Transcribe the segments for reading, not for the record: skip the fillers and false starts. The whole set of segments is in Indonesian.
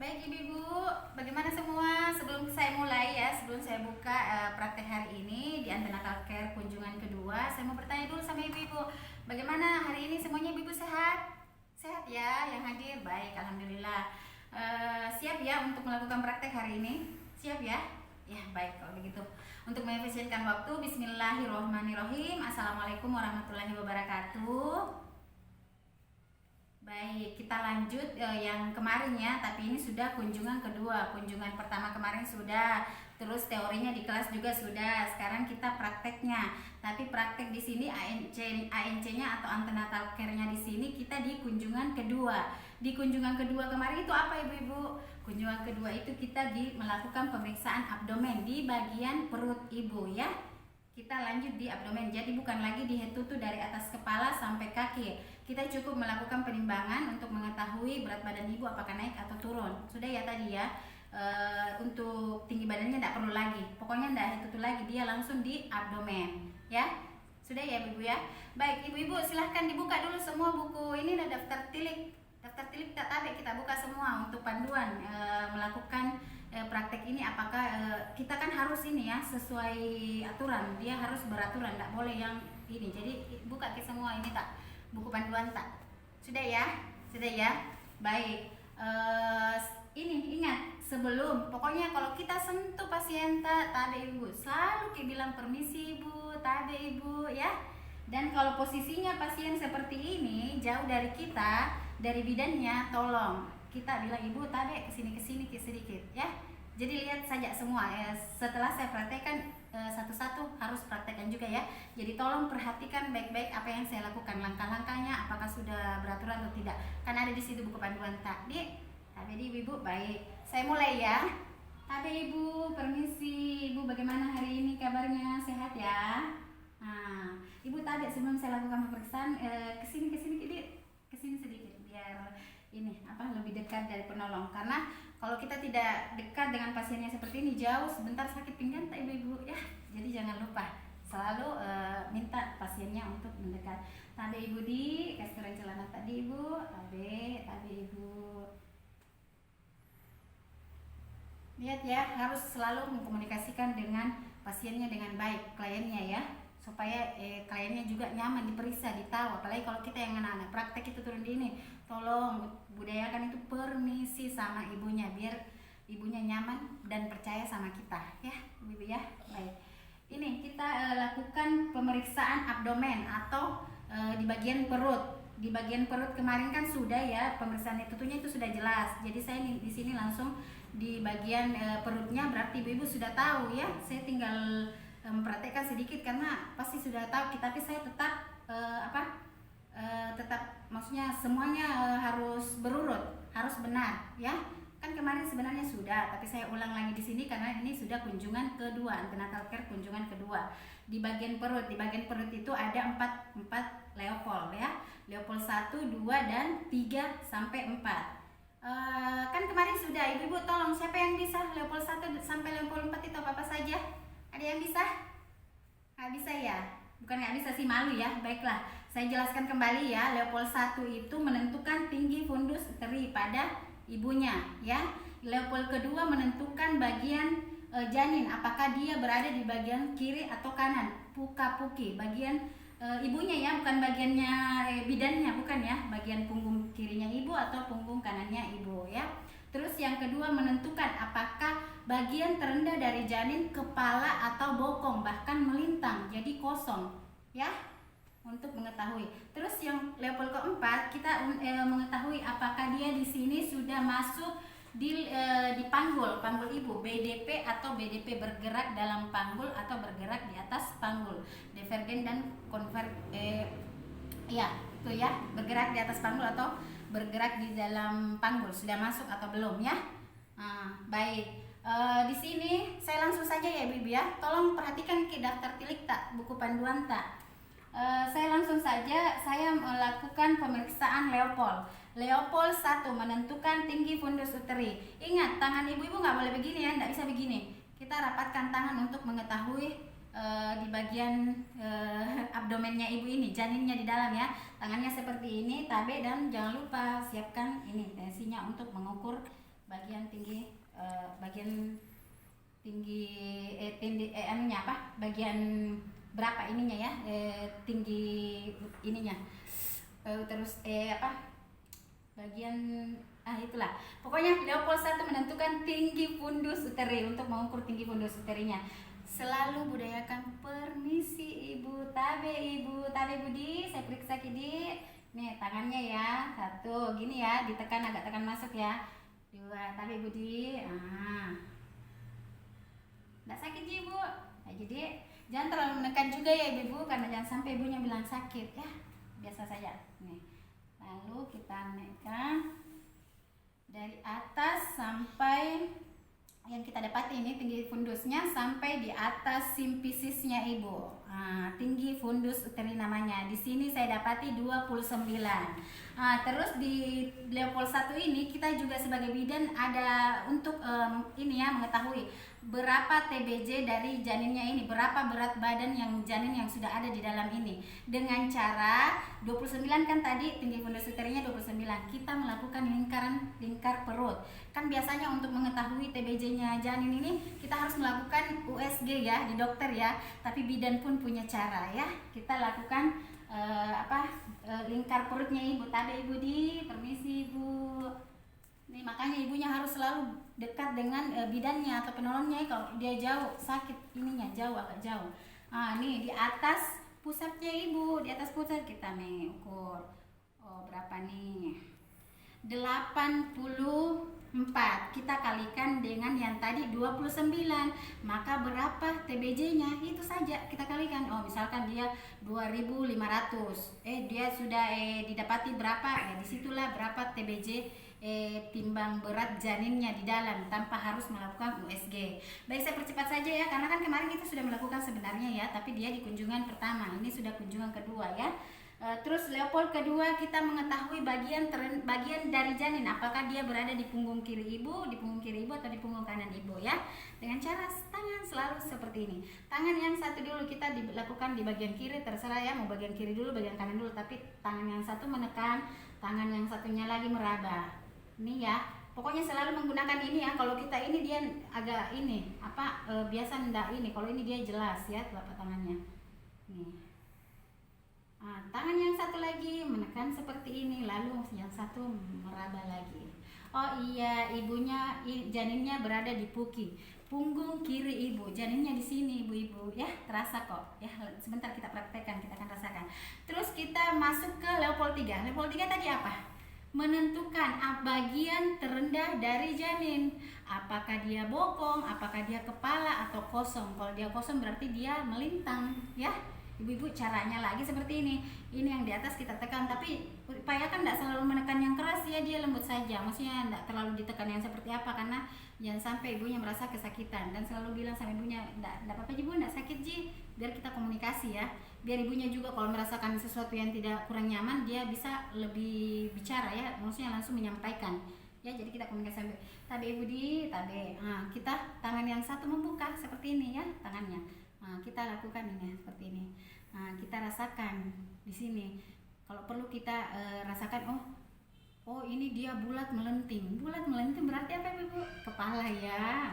Baik ibu-ibu, bagaimana semua? Sebelum saya mulai ya, sebelum saya buka praktek hari ini di Antenatal Care kunjungan kedua, saya mau bertanya dulu sama ibu-ibu, bagaimana hari ini semuanya ibu-ibu sehat? Sehat ya, yang hadir baik, alhamdulillah. Siap ya untuk melakukan praktek hari ini? Siap ya? Ya baik kalau begitu. Untuk mengefisienkan waktu, Bismillahirrohmanirrohim. Assalamualaikum warahmatullahi wabarakatuh. Baik, kita lanjut yang kemarin ya, tapi ini sudah kunjungan kedua. Kunjungan pertama kemarin sudah, terus teorinya di kelas juga sudah. Sekarang kita prakteknya. Tapi praktek di sini ANC-nya atau antenatal care-nya di sini kita di kunjungan kedua. Di kunjungan kedua kemarin itu apa ibu-ibu? Kunjungan kedua itu kita melakukan pemeriksaan abdomen di bagian perut ibu ya. Kita lanjut di abdomen, jadi bukan lagi di head to toe dari atas kepala sampai kaki. Kita cukup melakukan penimbangan untuk mengetahui berat badan ibu apakah naik atau turun. Sudah ya tadi ya. Untuk tinggi badannya tidak perlu lagi. Pokoknya tidak head to toe lagi, dia langsung di abdomen ya. Sudah ya ibu ya. Baik ibu-ibu, silahkan dibuka dulu semua buku. Ini ada daftar tilik. Daftar tilik tak tabe kita buka semua untuk panduan melakukan praktek ini. Apakah kita kan harus ini ya sesuai aturan, dia harus beraturan, tidak boleh yang ini. Jadi buka ke semua ini tak buku panduan tak. Sudah ya. Baik. Ini ingat sebelum, pokoknya kalau kita sentuh pasien tabe ibu selalu bilang permisi ibu, tabe ibu ya. Dan kalau posisinya pasien seperti ini jauh dari kita, dari bidannya, tolong kita bilang ibu tabe kesini sedikit ya. Jadi lihat saja semua ya. Setelah saya praktekkan satu-satu harus praktekkan juga ya. Jadi tolong perhatikan baik-baik apa yang saya lakukan, langkah-langkahnya apakah sudah beraturan atau tidak. Kan ada di situ buku panduan tadi. Tabe ibu baik. Saya mulai ya. Tabe ibu, permisi ibu, bagaimana hari ini kabarnya, sehat ya? Nah, ibu tadi sebelum saya lakukan pemeriksaan kesini sedikit biar ini lebih dekat dari penolong, karena kalau kita tidak dekat dengan pasiennya seperti ini, jauh sebentar sakit pinggang tak ibu ya. Jadi jangan lupa selalu minta pasiennya untuk mendekat. Tabe ibu kasih turun celana tadi ibu, tabe ibu. Lihat ya, harus selalu mengkomunikasikan dengan pasiennya dengan baik, kliennya ya, supaya kliennya juga nyaman diperiksa, ditahu. Apalagi kalau kita yang anak-anak praktek itu turun di ini, tolong budayakan itu permisi sama ibunya biar ibunya nyaman dan percaya sama kita ya ibu ya. Baik, ini kita lakukan pemeriksaan abdomen atau di bagian perut. Di bagian perut kemarin kan sudah ya, pemeriksaan itu sudah jelas. Jadi saya di sini langsung di bagian perutnya, berarti ibu sudah tahu ya. Saya tinggal mempraktekkan sedikit karena pasti sudah tahu, tapi saya tetap tetap maksudnya semuanya harus berurut, harus benar ya. Kan kemarin sebenarnya sudah, tapi saya ulang lagi di sini karena ini sudah kunjungan kedua, antenatal care kunjungan kedua. Di bagian perut itu ada 4 Leopold ya. Leopold 1, 2 dan 3 sampai 4. Kan kemarin sudah, ibu tolong siapa yang bisa Leopold 1 sampai Leopold 4 itu apa saja? Ada yang bisa? Nggak bisa ya? Bukan nggak bisa sih, malu ya. Baiklah, saya jelaskan kembali ya. Leopold 1 itu menentukan tinggi fundus uteri pada ibunya ya. Leopold kedua menentukan bagian janin, apakah dia berada di bagian kiri atau kanan, puka-puki, bagian ibunya ya, bukan bagiannya bidannya, bukan ya, bagian punggung kirinya ibu atau punggung kanannya ibu ya. Terus yang kedua menentukan apakah bagian terendah dari janin kepala atau bokong, bahkan melintang jadi kosong ya, untuk mengetahui. Terus yang level keempat kita mengetahui apakah dia di sini sudah masuk di panggul ibu, BDP atau BDP, bergerak dalam panggul atau bergerak di atas panggul, divergen dan konvert ya itu ya, bergerak di atas panggul atau bergerak di dalam panggul, sudah masuk atau belum ya. Baik, di sini saya langsung saja ya ibu ya, tolong perhatikan ke daftar tilik tak, buku panduan tak. Saya langsung saja, saya melakukan pemeriksaan Leopold 1 menentukan tinggi fundus uteri. Ingat, tangan ibu-ibu nggak boleh begini ya, nggak bisa begini. Kita rapatkan tangan untuk mengetahui di bagian abdomennya ibu ini, janinnya di dalam ya. Tangannya seperti ini, tabe, dan jangan lupa siapkan ini tensinya untuk mengukur bagian bagian tinggi, bagian tinggi anunya apa? Bagian berapa ininya ya? Tinggi ininya. Terus apa? Bagian itulah. Pokoknya Leopold 1 menentukan tinggi fundus uteri. Untuk mengukur tinggi fundus uterinya, selalu budayakan permisi ibu, tabe Budi, saya periksa kidi. Nih tangannya ya, 1 gini ya, ditekan, agak tekan masuk ya. 2, tabe Budi. Nggak sakit ibu. Nah, jadi jangan terlalu menekan juga ya ibu, karena jangan sampai ibunya bilang sakit ya. Biasa saja. Nih. Lalu kita naikkan dari atas sampai yang kita dapati ini tinggi fundusnya sampai di atas simpisisnya ibu. Tinggi fundus uteri namanya. Di sini saya dapati 29. Terus di Leopold 1 ini kita juga sebagai bidan ada untuk ini ya, mengetahui berapa TBJ dari janinnya ini, berapa berat badan yang janin yang sudah ada di dalam ini. Dengan cara 29 kan tadi tinggi fundus uterinya 29. Kita melakukan lingkar perut. Kan biasanya untuk mengetahui TBJ-nya janin ini kita harus melakukan USG ya di dokter ya. Tapi bidan pun punya cara ya. Kita lakukan lingkar perutnya ibu. Tadi ibu permisi ibu. Nih makanya ibunya harus selalu dekat dengan bidannya atau penolongnya. Kalau dia jauh sakit ininya agak jauh. Nih di atas pusatnya ibu, di atas pusat kita nih ukur. Berapa nih? 84. Kita kalikan dengan yang tadi 29. Maka berapa TBJ-nya? Itu saja kita kalikan. Misalkan dia 2500. Dia sudah didapati berapa? Disitulah berapa TBJ timbang berat janinnya di dalam tanpa harus melakukan USG. Baik, saya percepat saja ya, karena kan kemarin kita sudah melakukan sebenarnya ya, tapi dia di kunjungan pertama, ini sudah kunjungan kedua ya. Terus Leopold kedua kita mengetahui bagian dari janin, apakah dia berada di punggung kiri ibu atau di punggung kanan ibu ya. Dengan cara tangan selalu seperti ini. Tangan yang satu dulu kita dilakukan di bagian kiri, terserah ya mau bagian kiri dulu, bagian kanan dulu, tapi tangan yang satu menekan, tangan yang satunya lagi meraba. Ini ya, pokoknya selalu menggunakan ini ya. Kalau kita ini dia agak ini biasa enggak ini. Kalau ini dia jelas ya telapak tangannya. Nih. Tangan yang satu lagi menekan seperti ini, lalu yang satu meraba lagi. Janinnya berada di punggung kiri ibu, janinnya di sini ibu-ibu ya, terasa kok ya. Sebentar kita praktekkan, kita akan rasakan. Terus kita masuk ke Leopold 3. Leopold 3 tadi apa? Menentukan bagian terendah dari janin, apakah dia bokong, apakah dia kepala atau kosong. Kalau dia kosong berarti dia melintang ya. Ibu-ibu caranya lagi seperti ini. Ini yang di atas kita tekan, tapi upayakan tidak selalu menekan yang keras ya, dia lembut saja. Maksudnya tidak terlalu ditekan yang seperti apa, karena jangan sampai ibunya merasa kesakitan. Dan selalu bilang sama ibunya, tidak apa-apa ibu, tidak sakit ji. Biar kita komunikasi ya. Biar ibunya juga kalau merasakan sesuatu yang tidak kurang nyaman, dia bisa lebih bicara ya. Maksudnya langsung menyampaikan. Ya, jadi kita komunikasi sampai tabe ibu kita tangan yang satu membuka seperti ini ya tangannya. Kita lakukan ini seperti ini. Kita rasakan di sini. Kalau perlu kita rasakan, ini dia bulat melenting. Bulat melenting berarti apa ibu? Kepala ya.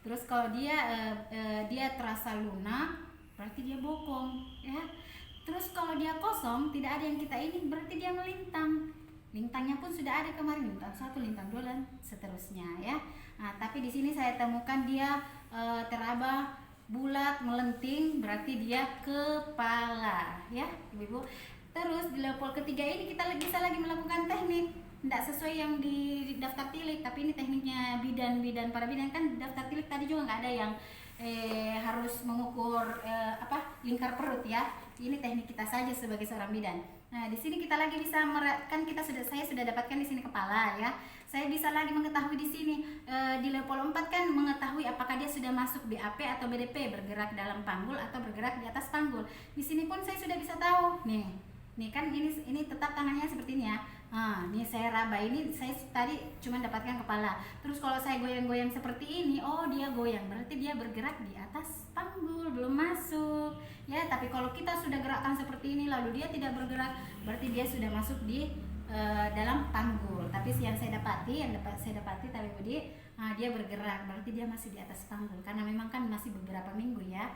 Terus kalau dia terasa lunak, berarti dia bokong ya. Terus kalau dia kosong, tidak ada yang kita ini, berarti dia melintang. Lintangnya pun sudah ada kemarin, lintang 1, lintang 2 dan seterusnya ya. Tapi di sini saya temukan dia teraba bulat melenting, berarti dia kepala ya ibu-ibu. Terus di Leopold ketiga ini kita bisa lagi melakukan teknik, tidak sesuai yang di daftar tilik, tapi ini tekniknya para bidan kan. Daftar tilik tadi juga nggak ada yang harus mengukur lingkar perut ya. Ini teknik kita saja sebagai seorang bidan. Nah, di sini kita lagi bisa saya sudah dapatkan di sini kepala ya. Saya bisa lagi mengetahui di sini di Leopold 4 kan mengetahui apakah dia sudah masuk BAP atau BDP, bergerak dalam panggul atau bergerak di atas panggul. Di sini pun saya sudah bisa tahu. Nih kan ini tetap tangannya seperti ini ya. Nih saya raba, ini saya tadi cuma dapatkan kepala. Terus kalau saya goyang-goyang seperti ini, dia goyang, berarti dia bergerak di atas panggul, belum masuk ya. Tapi kalau kita sudah gerakkan seperti ini lalu dia tidak bergerak, berarti dia sudah masuk di dalam panggul. Tapi yang saya dapati Tabe Budi, dia bergerak, berarti dia masih di atas panggul karena memang kan masih beberapa minggu ya.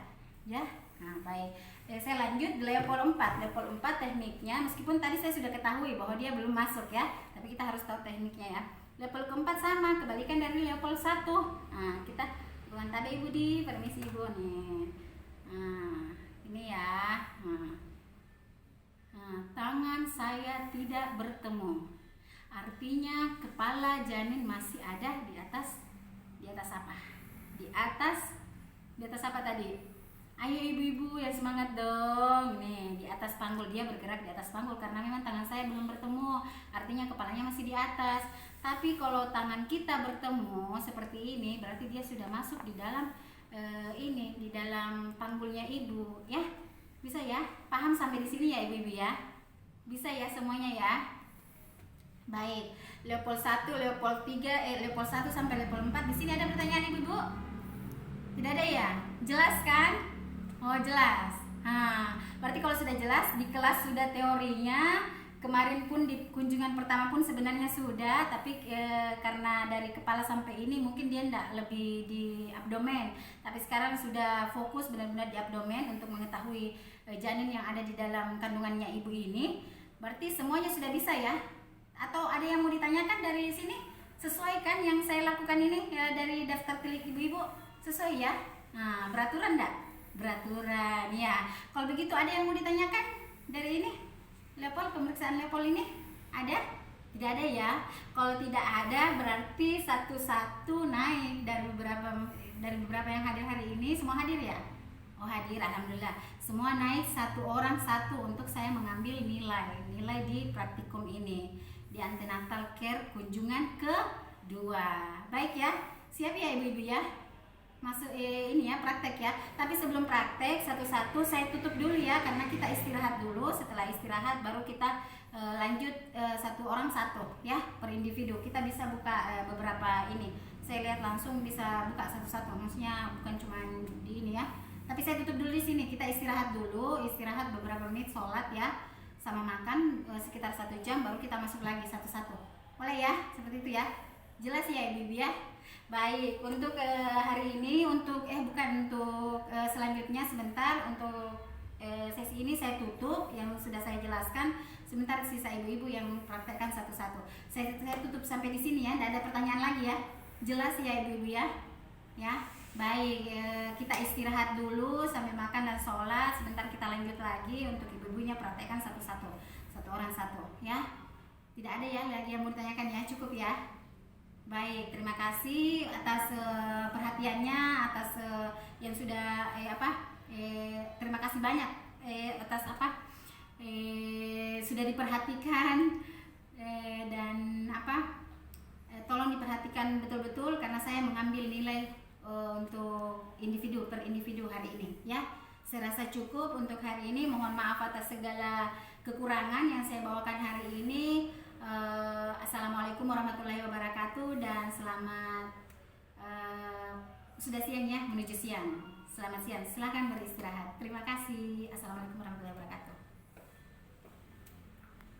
Nah, baik. Saya lanjut di level 4. Level 4 tekniknya, meskipun tadi saya sudah ketahui bahwa dia belum masuk ya, tapi kita harus tahu tekniknya ya. Level keempat sama, kebalikan dari level 1. Nah, kita bukan Tabe Ibu di, permisi Ibu nih. Nah, ini ya. Nah, tangan saya tidak bertemu. Artinya kepala janin masih ada di atas apa? Di atas apa tadi? Ayo ibu-ibu yang semangat dong. Nih, di atas panggul, dia bergerak di atas panggul karena memang tangan saya belum bertemu. Artinya kepalanya masih di atas. Tapi kalau tangan kita bertemu seperti ini, berarti dia sudah masuk di dalam di dalam panggulnya ibu, ya. Bisa ya? Paham sampai di sini ya ibu-ibu ya? Bisa ya semuanya ya? Baik. Level 1, level 3, level 1 sampai level 4. Di sini ada pertanyaan ibu-ibu? Tidak ada ya? Jelas kan? Oh jelas. Nah, berarti kalau sudah jelas, di kelas sudah teorinya, kemarin pun di kunjungan pertama pun sebenarnya sudah, tapi karena dari kepala sampai ini mungkin dia enggak, lebih di abdomen. Tapi sekarang sudah fokus benar-benar di abdomen untuk mengetahui janin yang ada di dalam kandungannya ibu ini. Berarti semuanya sudah bisa ya? Atau ada yang mau ditanyakan dari sini? Sesuai kan yang saya lakukan ini ya, dari daftar tilik ibu-ibu? Sesuai ya? Nah, beraturan enggak? Beraturan ya. Kalau begitu ada yang mau ditanyakan dari ini? Level pemeriksaan level ini ada? Tidak ada ya. Kalau tidak ada berarti satu-satu naik dari beberapa yang hadir hari ini. Semua hadir ya? Oh hadir, alhamdulillah. Semua naik satu orang satu untuk saya mengambil nilai di praktikum ini di antenatal care kunjungan kedua. Baik ya. Siap ya ibu-ibu ya? Masuk ini ya praktek ya. Tapi sebelum praktek satu-satu saya tutup dulu ya, karena kita istirahat dulu. Setelah istirahat baru kita lanjut satu orang satu ya, per individu. Kita bisa buka beberapa ini. Saya lihat langsung bisa buka satu-satu. Maksudnya bukan cuma di ini ya. Tapi saya tutup dulu di sini. Kita istirahat dulu, istirahat beberapa menit, sholat ya, sama makan sekitar 1 jam, baru kita masuk lagi satu-satu. Boleh ya? Seperti itu ya. Jelas ya ibu-ibu ya? Baik, untuk hari ini untuk selanjutnya sebentar untuk sesi ini saya tutup yang sudah saya jelaskan. Sebentar sisa ibu-ibu yang praktekkan satu-satu. Saya tutup sampai di sini ya, tidak ada pertanyaan lagi ya. Jelas ya ibu-ibu ya? Ya. Baik, kita istirahat dulu sampai makan dan sholat. Sebentar kita lanjut lagi untuk ibu-ibunya praktekkan satu-satu. Satu orang satu ya. Tidak ada ya lagi yang mau ditanyakan ya, cukup ya. Baik, terima kasih atas perhatiannya, atas yang sudah terima kasih banyak atas sudah diperhatikan dan tolong diperhatikan betul-betul karena saya mengambil nilai untuk individu per individu hari ini ya. Saya rasa cukup untuk hari ini. Mohon maaf atas segala kekurangan yang saya bawakan hari ini. Assalamualaikum warahmatullahi wabarakatuh dan selamat sudah siang ya, menuju siang. Selamat siang, silakan beristirahat. Terima kasih. Assalamualaikum warahmatullahi wabarakatuh.